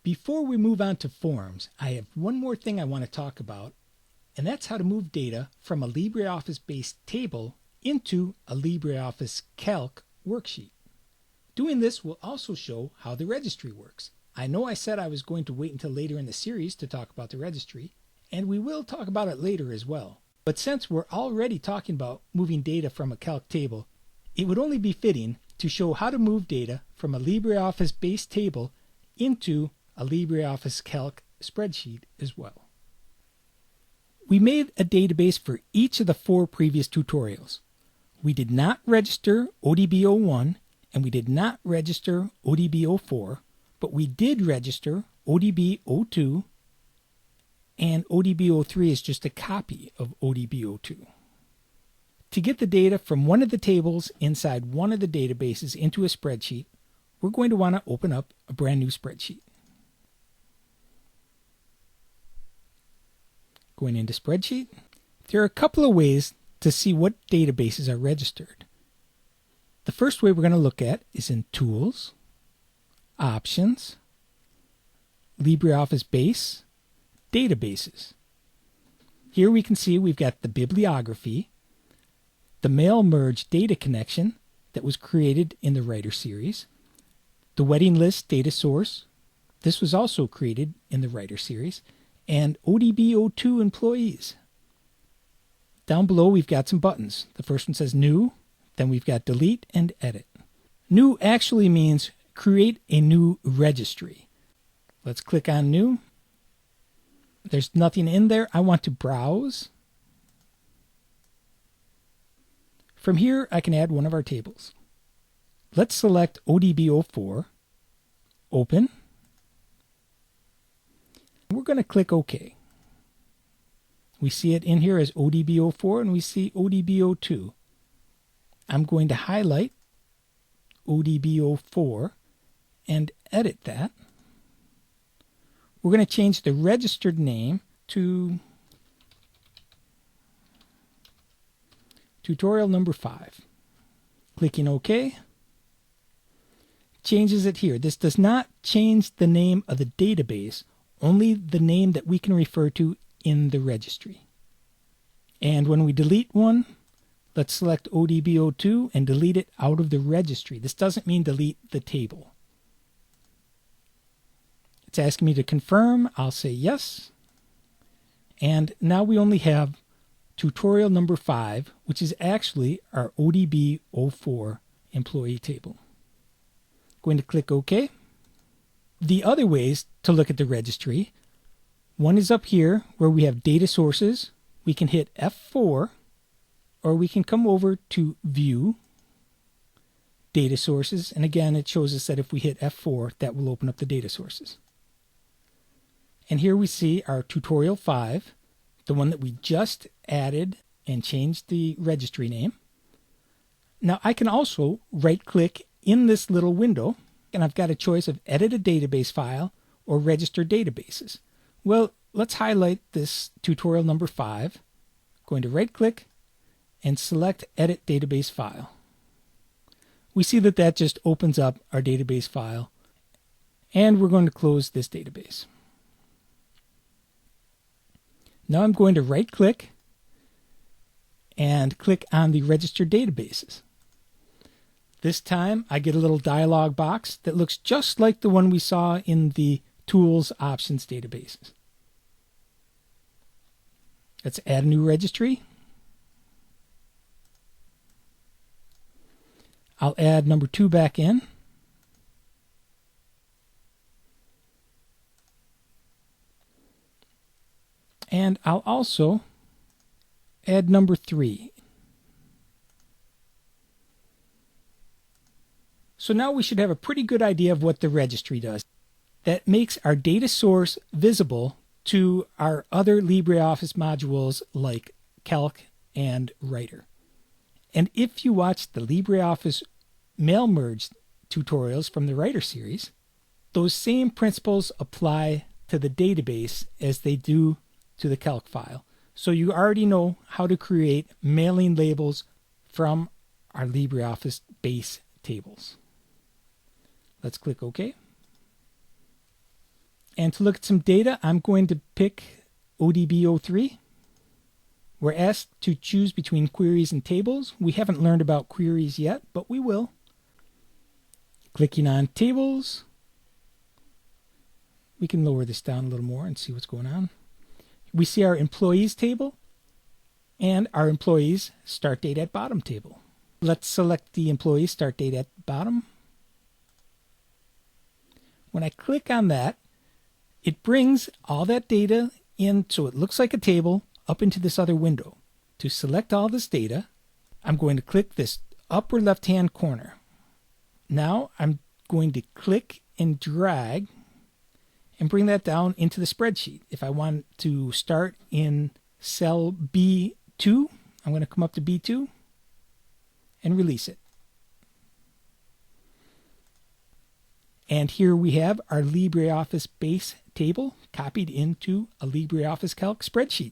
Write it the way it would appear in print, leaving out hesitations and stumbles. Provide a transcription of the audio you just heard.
Before we move on to forms, I have one more thing I want to talk about, and that's how to move data from a LibreOffice Base table into a LibreOffice Calc worksheet. Doing this will also show how the registry works. I know I said I was going to wait until later in the series to talk about the registry, and we will talk about it later as well. But since we're already talking about moving data from a Calc table, it would only be fitting to show how to move data from a LibreOffice Base table into a LibreOffice Calc spreadsheet as well. We made a database for each of the 4 previous tutorials. We did not register ODB01 and we did not register ODB04, but we did register ODB02, and ODB03 is just a copy of ODB02. To get the data from one of the tables inside one of the databases into a spreadsheet, we're going to want to open up a brand new spreadsheet. Going into Spreadsheet, there are a couple of ways to see what databases are registered. The first way we're going to look at is in Tools, Options, LibreOffice Base, Databases. Here we can see we've got the bibliography, the mail merge data connection that was created in the Writer series, the wedding list data source. This was also created in the Writer series, and ODB02 employees. Down below we've got some buttons. The first one says New, then we've got Delete and Edit. New actually means create a new registry. Let's click on New. There's nothing in there. I want to browse. From here I can add one of our tables. Let's select ODB04, Open. We're going to click OK. We see it in here as ODB04 and we see ODB02. I'm going to highlight ODB04 and edit that. We're going to change the registered name to tutorial number 5. Clicking OK changes it here. This does not change the name of the database, only the name that we can refer to in the registry. And when we delete one, let's select ODB02 and delete it out of the registry. This doesn't mean delete the table. It's asking me to confirm. I'll say yes. And now we only have tutorial number 5, which is actually our ODB04 employee table. Going to click OK. The other ways to look at the registry, one is up here where we have data sources. We can hit F4, or we can come over to View, Data Sources, and again it shows us that if we hit F4, that will open up the data sources. And here we see our tutorial 5, the one that we just added and changed the registry name. Now I can also right-click in this little window, and I've got a choice of Edit a Database File or Register Databases. Well, let's highlight this tutorial number 5. Going to right-click and select Edit Database File. We see that that just opens up our database file, and we're going to close this database. Now I'm going to right-click and click on the Register Databases. This time I get a little dialog box that looks just like the one we saw in the Tools Options databases. Let's add a new registry. I'll add number 2 back in. And I'll also add number 3. So now we should have a pretty good idea of what the registry does. That makes our data source visible to our other LibreOffice modules like Calc and Writer. And if you watch the LibreOffice Mail Merge tutorials from the Writer series, those same principles apply to the database as they do to the Calc file. So you already know how to create mailing labels from our LibreOffice Base tables. Let's click OK. And to look at some data, I'm going to pick ODB03. We're asked to choose between queries and tables. We haven't learned about queries yet, but we will. Clicking on tables. We can lower this down a little more and see what's going on. We see our employees table and our employees start date at bottom table. Let's select the employee start date at bottom. When I click on that, it brings all that data in so it looks like a table up into this other window. To select all this data, I'm going to click this upper left-hand corner. Now I'm going to click and drag and bring that down into the spreadsheet. If I want to start in cell B2, I'm going to come up to B2 and release it. And here we have our LibreOffice Base table copied into a LibreOffice Calc spreadsheet.